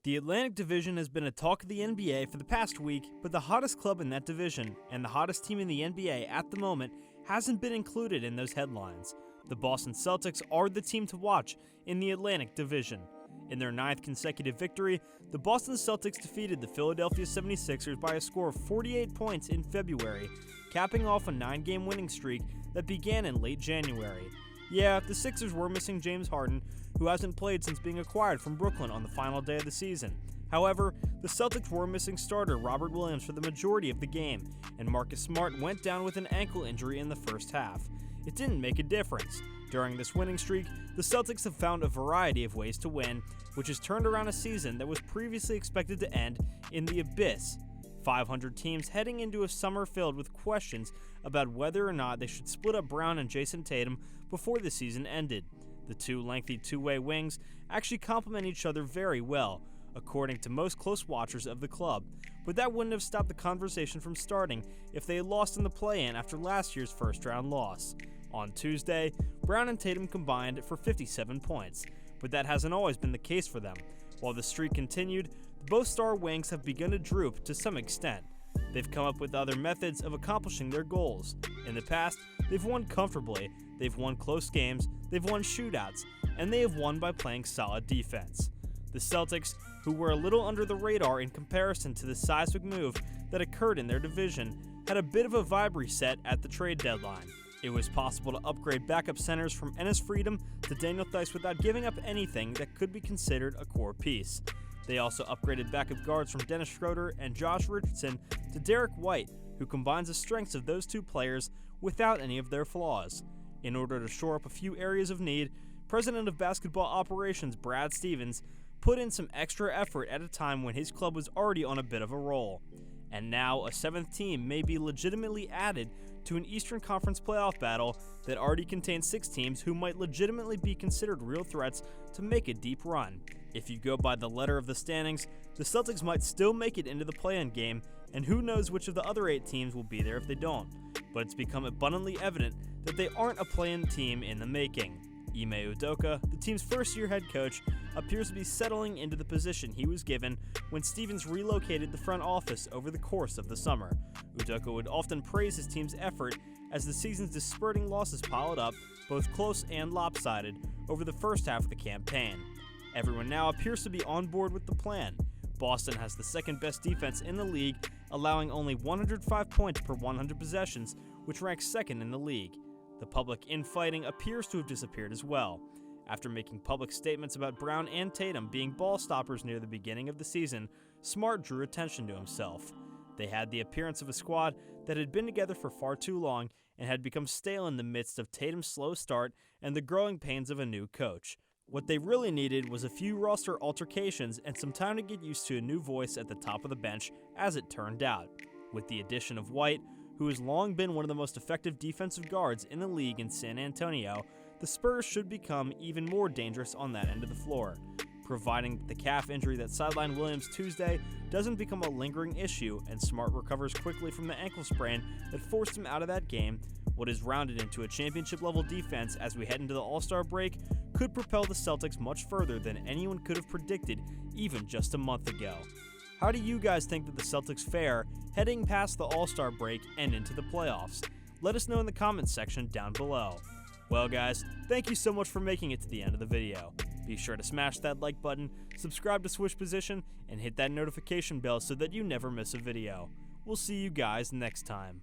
The Atlantic Division has been a talk of the NBA for the past week, but the hottest club in that division, and the hottest team in the NBA at the moment, hasn't been included in those headlines. The Boston Celtics are the team to watch in the Atlantic Division. In their 9th consecutive victory, the Boston Celtics defeated the Philadelphia 76ers by a score of 48 points in February, capping off a 9-game winning streak that began in late January. Yeah, the Sixers were missing James Harden, who hasn't played since being acquired from Brooklyn on the final day of the season. However, the Celtics were missing starter Robert Williams for the majority of the game, and Marcus Smart went down with an ankle injury in the first half. It didn't make a difference. During this winning streak, the Celtics have found a variety of ways to win, which has turned around a season that was previously expected to end in the abyss. 500 teams heading into a summer filled with questions about whether or not they should split up Brown and Jason Tatum before the season ended. The two lengthy two-way wings actually complement each other very well, according to most close watchers of the club, but that wouldn't have stopped the conversation from starting if they had lost in the play-in after last year's first-round loss. On Tuesday, Brown and Tatum combined for 57 points, but that hasn't always been the case for them. While the streak continued, both star wings have begun to droop to some extent. They've come up with other methods of accomplishing their goals. In the past, they've won comfortably, they've won close games, they've won shootouts, and they have won by playing solid defense. The Celtics, who were a little under the radar in comparison to the seismic move that occurred in their division, had a bit of a vibe reset at the trade deadline. It was possible to upgrade backup centers from Enes Freedom to Daniel Theis without giving up anything that could be considered a core piece. They also upgraded backup guards from Dennis Schroeder and Josh Richardson to Derek White, who combines the strengths of those two players without any of their flaws. In order to shore up a few areas of need, President of Basketball Operations Brad Stevens put in some extra effort at a time when his club was already on a bit of a roll. And now a 7th team may be legitimately added to an Eastern Conference playoff battle that already contains 6 teams who might legitimately be considered real threats to make a deep run. If you go by the letter of the standings, the Celtics might still make it into the play-in game, and who knows which of the other 8 teams will be there if they don't. But it's become abundantly evident that they aren't a play-in team in the making. Ime Udoka, the team's first-year head coach, appears to be settling into the position he was given when Stevens relocated the front office over the course of the summer. Udoka would often praise his team's effort as the season's dispersing losses piled up, both close and lopsided, over the first half of the campaign. Everyone now appears to be on board with the plan. Boston has the second-best defense in the league, allowing only 105 points per 100 possessions, which ranks second in the league. The public infighting appears to have disappeared as well. After making public statements about Brown and Tatum being ball stoppers near the beginning of the season, Smart drew attention to himself. They had the appearance of a squad that had been together for far too long and had become stale in the midst of Tatum's slow start and the growing pains of a new coach. What they really needed was a few roster altercations and some time to get used to a new voice at the top of the bench, as it turned out. With the addition of White, who has long been one of the most effective defensive guards in the league in San Antonio, the Spurs should become even more dangerous on that end of the floor. Providing the calf injury that sidelined Williams Tuesday doesn't become a lingering issue and Smart recovers quickly from the ankle sprain that forced him out of that game, what is rounded into a championship-level defense as we head into the All-Star break could propel the Celtics much further than anyone could have predicted even just a month ago. How do you guys think that the Celtics fare heading past the All-Star break and into the playoffs? Let us know in the comments section down below. Well guys, thank you so much for making it to the end of the video. Be sure to smash that like button, subscribe to Swish Position, and hit that notification bell so that you never miss a video. We'll see you guys next time.